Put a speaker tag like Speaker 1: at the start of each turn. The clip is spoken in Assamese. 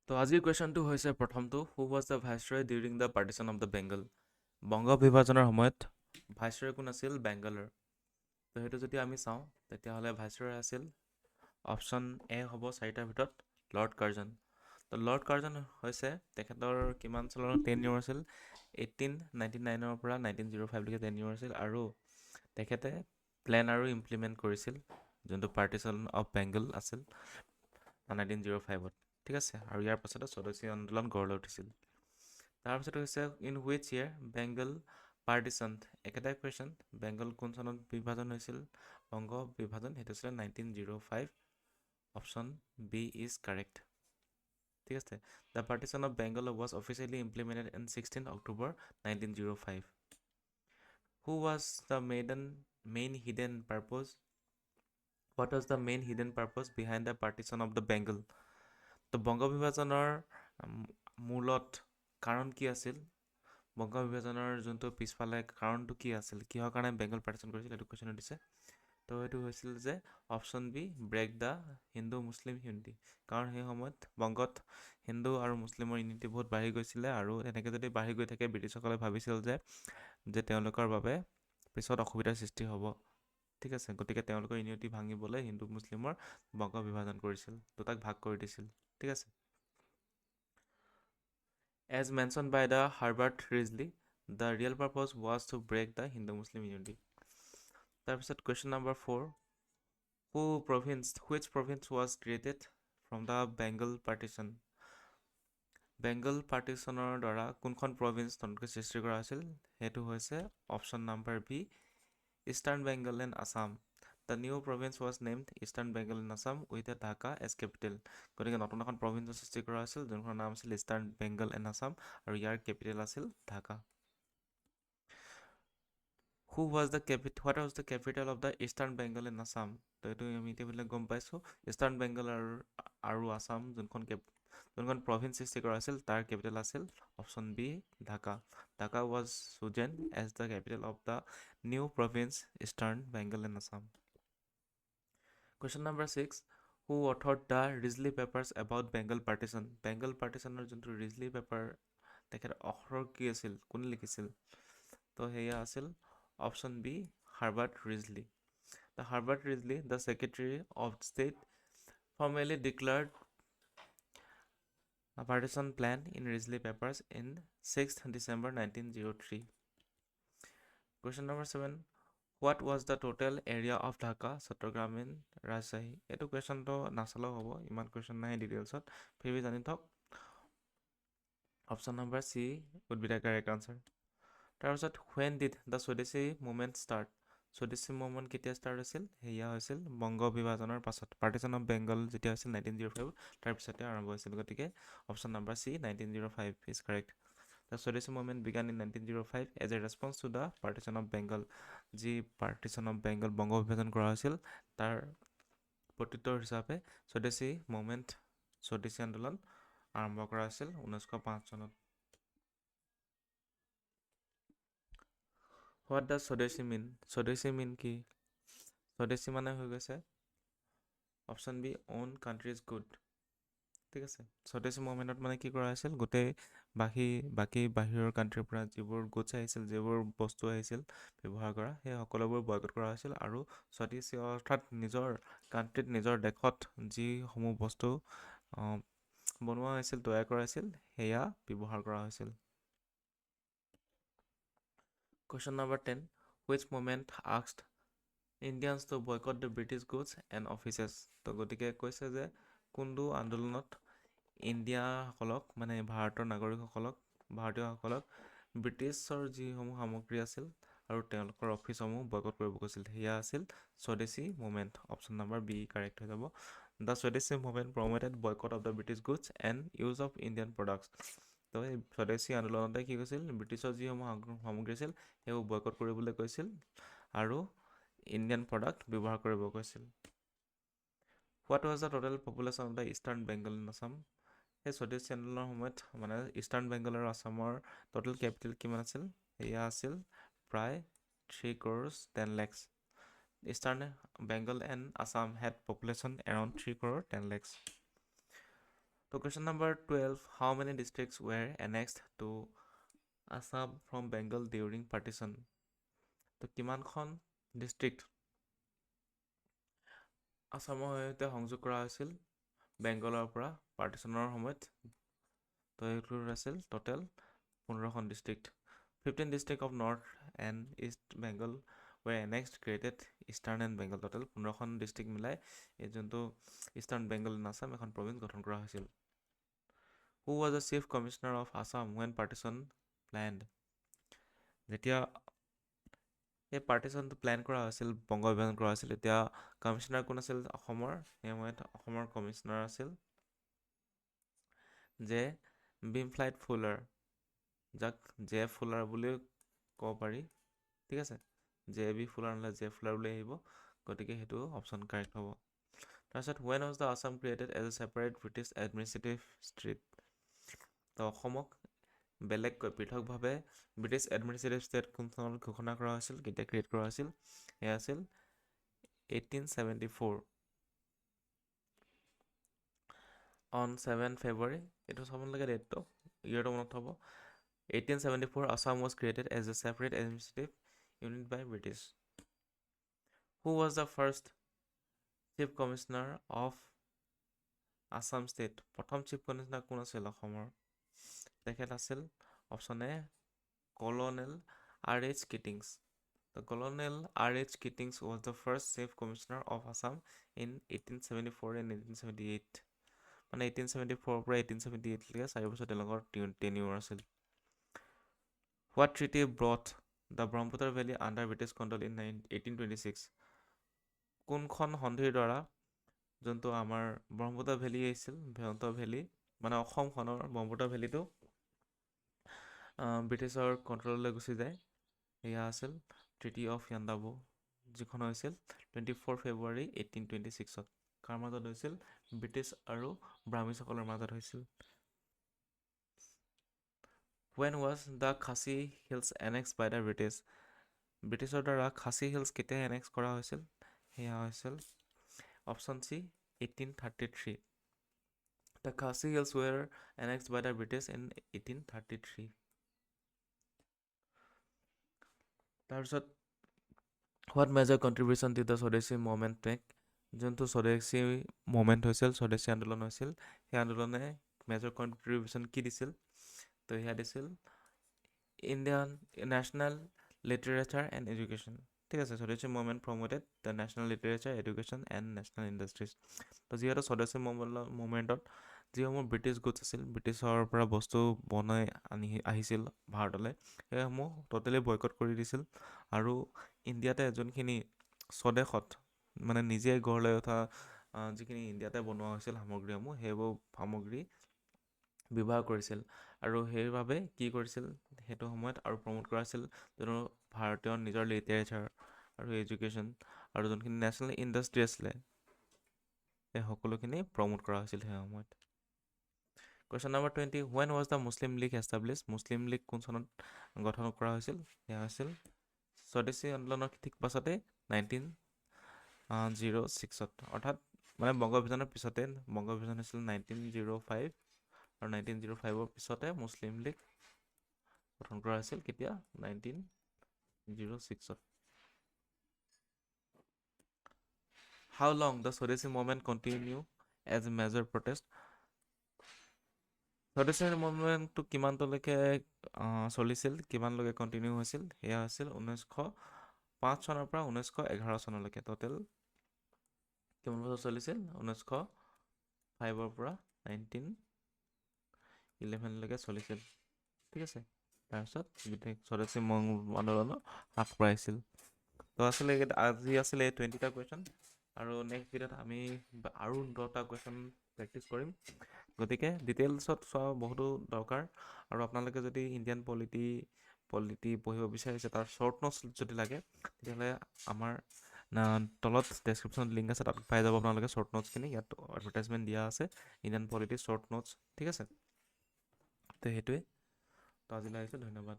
Speaker 1: তো আজিৰ কুৱেশ্যনটো হৈছে প্ৰথমটো who was the viceroy during the partition of the Bengal Banga বিভাজনৰ সময়ত ভাইচৰয় কোন আছিল বেংগলৰ তো সেইটো যদি আমি চাওঁ তেতিয়াহ'লে ভাইচৰয় আছিল অপশ্যন এ হ'ব চাৰিটাৰ ভিতৰত লৰ্ড কাৰ্জন তো লৰ্ড কাৰ্জন হৈছে তেখেতৰ কিমান চনৰ টেনিয়ৰ আছিল 1899 পৰা 1905লৈকে টেনিয়ৰ আছিল আৰু তেখেতে প্লেন আৰু ইমপ্লিমেণ্ট কৰিছিল যোনটো পাৰ্টিশ্যন অফ বেংগল আছিল 1905ত ঠিক আছে আৰু ইয়াৰ পাছতে স্বদেশী আন্দোলন গঢ় লৈ উঠিছিল তাৰপিছত হৈছে in which year Bengal partition একেটাই কুৱেশ্যন বেংগল কোন চনত বিভাজন হৈছিল বংগ বিভাজন সেইটো হৈছিলে 1905 অপশ্যন বি ইজ কাৰেক্ট ঠিক আছে the partition of Bengal was officially implemented in 16 October 1905 who was the main hidden purpose What was the main hidden purpose behind the partition of the Bengal? তো বংগ বিভাজনৰ মূলত কাৰণ কি আছিল বংগ বিভাজনৰ যোনটো পিছফালে কাৰণটো কি আছিল কিহৰ কাৰণে বেংগল পাৰ্টিশ্যন কৰিছিল এইটো কুৱেশ্যন দিছে তো এইটো হৈছিল যে option B break the Hindu Muslim unity কাৰণ সেই সময়ত বংগত হিন্দু আৰু মুছলিমৰ ইউনিটি বহুত বাঢ়ি গৈছিলে আৰু এনেকৈ যদি বাঢ়ি গৈ থাকে ব্ৰিটিছসকলে ভাবিছিল যে তেওঁলোকৰ বাবে পিছত অসুবিধাৰ সৃষ্টি হ'ব ঠিক আছে গতিকে তেওঁলোকৰ ইউনিটি ভাঙিবলৈ হিন্দু মুছলিমৰ বংগ বিভাজন কৰিছিল দুটাক ভাগ কৰি দিছিল ঠিক আছে As mentioned by the Herbert Risley, the real purpose was to break the Hindu-Muslim unity. তাৰপিছত question number 4. Which province was created from the Bengal partition? Bengal পাৰ্টিশ্যনৰ দ্বাৰা কোনখন প্ৰভিন্স নতুনকৈ সৃষ্টি কৰা হৈছিল সেইটো হৈছে option number B Eastern Bengal and Assam the new province was named Eastern Bengal and Assam with a Dhaka as capital গতিকে নতুন এখন প্ৰভিন্সৰ সৃষ্টি কৰা হৈছিল যোনখনৰ নাম আছিল ইষ্টাৰ্ণ বেংগল এণ্ড আছাম আৰু ইয়াৰ কেপিটেল আছিল Dhaka What was the capital of the Eastern Bengal and Assam? তো এইটো আমি এতিয়া গম পাইছোঁ ইষ্টাৰ্ণ বেংগল আৰু আছাম যোনখন প্ৰভিন্স সৃষ্টি কৰা আছিল তাৰ কেপিটেল আছিল option B Dhaka Dhaka was chosen as the capital of the new province Eastern Bengal and Assam. Question number 6. Who authored the Risley papers about Bengal partition? Bengal পাৰ্টিশ্যনৰ যোনটো ৰিজলি পেপাৰ তেখেতৰ অক্ষৰ কি আছিল কোনে লিখিছিল তো সেয়া আছিল Option B, Herbert Risley. The Herbert Risley, the Secretary of State, formally declared a partition plan in Risley papers in 6th December 1903. Question number 7. What was the total area of Dhaka, Chattogram in Rajshahi? এইটো কুৱেশ্যনটো নাচালেও হ'ব ইমান কুৱেশ্যন নাই ডিটেইলছত ফিৰ জানি থওক option number C would be the correct answer. তাৰপিছত when did the স্বদেশী মুভমেণ্ট ষ্টাৰ্ট স্বদেশী মুভমেণ্ট কেতিয়া ষ্টাৰ্ট হৈছিল সেয়া হৈছিল বংগ বিভাজনৰ পাছত পাৰ্টিশ্যন অফ বেংগল যেতিয়া হৈছিল 1905 তাৰপিছতে আৰম্ভ হৈছিল গতিকে option number C 1905 is correct the swadeshi movement began in 1905 as a response to the partition of Bengal যি পাৰ্টিশ্যন অফ বেংগল বংগ বিভাজন কৰা হৈছিল তাৰ প্ৰত্যুত্তৰ হিচাপে স্বদেশী মুভমেণ্ট স্বদেশী আন্দোলন আৰম্ভ কৰা হৈছিল 1905 চনত What does স্বদেশী mean? স্বদেশী mean কি? স্বদেশী মানে হৈ গৈছে option B own country's good ঠিক আছে স্বদেশী মুভমেণ্টত মানে কি কৰা হৈছিল গোটেই বাকী বাহিৰৰ কাণ্ট্ৰিৰ পৰা যিবোৰ গুডছ আহিছিল যিবোৰ বস্তু আহিছিল ব্যৱহাৰ কৰা সেই সকলোবোৰ বয়কট কৰা হৈছিল আৰু স্বদেশী অৰ্থাৎ নিজৰ কাণ্ট্ৰিত নিজৰ দেশত যিসমূহ বস্তু বনোৱা হৈছিল তৈয়াৰ কৰা হৈছিল সেয়া ব্যৱহাৰ কৰা হৈছিল Question number 10. Which movement asked Indians to boycott the British goods and offices? তো গতিকে কৈছে যে কোনটো আন্দোলনত ইণ্ডিয়াসকলক মানে ভাৰতৰ ভাৰতীয়সকলক ব্ৰিটিছৰ যিসমূহ সামগ্ৰী আছিল আৰু তেওঁলোকৰ অফিচসমূহ বয়কট কৰিব কৈছিল সেয়া আছিল swadeshi movement option number B correct হৈ যাব the swadeshi movement promoted boycott of the British goods and use of Indian products তো এই স্বদেশী আন্দোলনতে কি কৈছিল ব্ৰিটিছৰ যিসমূহ সামগ্ৰী আছিল সেইবোৰ বয়কট কৰিবলৈ কৈছিল আৰু ইণ্ডিয়ান প্ৰডাক্ট ব্যৱহাৰ কৰিব কৈছিল what was the total population of the eastern Bengal and Assam সেই স্বদেশী আন্দোলনৰ সময়ত মানে ইষ্টাৰ্ণ বেংগল আৰু আছামৰ টোটেল কেপিটেল কিমান আছিল এয়া আছিল প্ৰায় 3 crores 10 lakhs Eastern Bengal and Assam had population around 3 crore 10 lakhs So question number 12, how many districts were annexed to Assam from Bengal during partition? তো কিমানখন ডিষ্ট্ৰিক্ট আছামৰ সৈতে সংযোগ কৰা হৈছিল বেংগলৰ পৰা পাৰ্টিশ্যনৰ সময়ত? তো এইটো আছিল total 15খন district. 15 district of North and East Bengal were annexed, created Eastern and Bengal. Total 15খন ডিষ্ট্ৰিক্ট মিলাই এই যোনটো ইষ্টাৰ্ণ বেংগল ইন আছাম এখন প্ৰভিন্স গঠন কৰা হৈছিল. Who was the chief commissioner of Assam when partition planned? যেতিয়া এই পাৰ্টিশ্যনটো প্লেন কৰা হৈছিল, বংগ বিভাজন কৰা হৈছিল, এতিয়া কমিশ্যনাৰ কোন আছিল অসমৰ? সেই সময়ত অসমৰ কমিশ্যনাৰ আছিল জে বিমফ্লাইট ফুলাৰ, যাক জে ফুলাৰ বুলিও ক'ব পাৰি. ঠিক আছে, জে বি ফুলাৰ নহ'লে জে ফুলাৰ বুলি আহিব, গতিকে সেইটো অপশ্যন কাৰেক্ট হ'ব. তাৰপিছত when was the Assam created as a separate British administrative state? তো অসমক বেলেগকৈ পৃথকভাৱে ব্ৰিটিছ এডমিনিষ্ট্ৰেটিভ ষ্টেট কোন চনত ঘোষণা কৰা হৈছিল, কেতিয়া ক্ৰিয়েট কৰা হৈছিল? এয়া আছিল 1874 on 7 February. এইটো চাব লাগে ডেটটো, ইয়েৰটো মনত হ'ব. 1874 Assam was created as a separate administrative unit by British. Who was the first chief commissioner of Assam state? প্ৰথম চিফ কমিশ্যনাৰ কোন আছিল অসমৰ? তেখেত আছিল option A colonel R.H. Kittings. The Colonel R.H. Kittings was the first chief commissioner of Assam in 1874 and 1878. মানে 1874 পৰা 1878 লৈকে 4 বছৰ তেওঁলোকৰ টেনিউৰ আছিল. What treaty brought the Brahmaputra Valley under British control in 1826? কোনখন সন্ধিৰ দ্বাৰা যোনটো আমাৰ ব্ৰহ্মপুত্ৰ ভেলী আহিছিল, ব্ৰহ্মপুত্ৰ ভেলী মানে অসমখনৰ ব্ৰহ্মপুত্ৰ ভেলীটো ব্ৰিটিছৰ কণ্ট্ৰললৈ গুচি যায়, এয়া আছিল ট্ৰিটি অফ য়াণ্ডাবু, যিখন হৈছিল 24 ফেব্ৰুৱাৰী 1826ত. কাৰ মাজত হৈছিল? ব্ৰিটিছ আৰু ব্ৰাহ্মীসকলৰ মাজত হৈছিল. When was the Khasi Hills annexed by the British? ব্ৰিটিছৰ দ্বাৰা খাচী হিলছ কেতিয়া এনেক্স কৰা হৈছিল? সেয়া হৈছিল option C 1833. The Khasi Hills were annexed by the British in 1833. তাৰপিছত what major contribution did the Swadeshi movement make? যোনটো স্বদেশী মুভমেণ্ট হৈছিল, স্বদেশী আন্দোলন হৈছিল, সেই আন্দোলনে মেজৰ কণ্ট্ৰিবিউশ্যন কি দিছিল? তো সেয়া দিছিল Indian national literature and education. ঠিক আছে, swadeshi movement promoted the national literature education and national industries. তো যিহেতু স্বদেশী মুভমেণ্টত যিসমূহ ব্ৰিটিছ গুডছ আছিল, ব্ৰিটিছৰ পৰা বস্তু বনাই আহিছিল ভাৰতলৈ, সেইসমূহ ট'টেলি বয়কট কৰি দিছিল. আৰু ইণ্ডিয়াতে যোনখিনি স্বদেশত মানে নিজে গঢ় লৈ উঠা যিখিনি ইণ্ডিয়াতে বনোৱা হৈছিল সামগ্ৰীসমূহ, সেইবোৰ সামগ্ৰী ব্যৱহাৰ কৰিছিল. আৰু সেইবাবে কি কৰিছিল সেইটো সময়ত আৰু প্ৰমোট কৰা হৈছিল যোনটো ভাৰতীয় নিজৰ লিটাৰেচাৰ আৰু এডুকেশ্যন আৰু যোনখিনি নেশ্যনেল ইণ্ডাষ্ট্ৰি আছিলে, সেই সকলোখিনি প্ৰমোট কৰা হৈছিল সেই সময়ত. Question number 20, when was the Muslim League established? Muslim league কোন চনত গঠন কৰা হৈছিল? সেয়া হৈছিল স্বদেশী আন্দোলনৰ ঠিক পাছতে 1906ত, অৰ্থাৎ মানে বংগ বিভাজনৰ পিছতে. বংগ বিভাজন হৈছিল 1905 আৰু 1905ৰ পিছতে মুছলিম লীগ গঠন কৰা হৈছিল. কেতিয়া? 1906ত. How long the Swadeshi movement continue as a major protest? স্বদেশী মুভমেণ্টটো কিমানলৈকে চলিছিল, কিমানলৈকে কণ্টিনিউ হৈছিল? সেয়া হৈছিল 1905 চনৰ পৰা 1911 চনলৈকে. ট'টেল কিমান বছৰ চলিছিল? 1905ৰ পৰা 1911লৈকে চলিছিল. ঠিক আছে, তাৰপিছত স্বদেশী আন্দোলনৰ হ্ৰাস কৰাইছিল. তো আছিলে আজি আছিলে 20টা কুৱেশ্যন, আৰু নেক্সট ভিডিঅ'ত আমি আৰু 10টা কুৱেশ্যন প্ৰেক্টিছ কৰিম. গতিকে ডিটেইলছত চোৱা বহুতো দৰকাৰ. আৰু আপোনালোকে যদি ইণ্ডিয়ান পলিটি পঢ়িব বিচাৰিছে, তাৰ শ্বৰ্ট নোটছ যদি লাগে, তেতিয়াহ'লে আমাৰ তলত ডেছক্ৰিপশ্যনত লিংক আছে, তাত পাই যাব আপোনালোকে শ্বৰ্ট নোটছখিনি. ইয়াত এডভাৰটাইজমেণ্ট দিয়া আছে ইণ্ডিয়ান পলিটি শ্বৰ্ট নোটছ. ঠিক আছে, তো সেইটোৱে. তো আজিলৈ আহিছোঁ, ধন্যবাদ.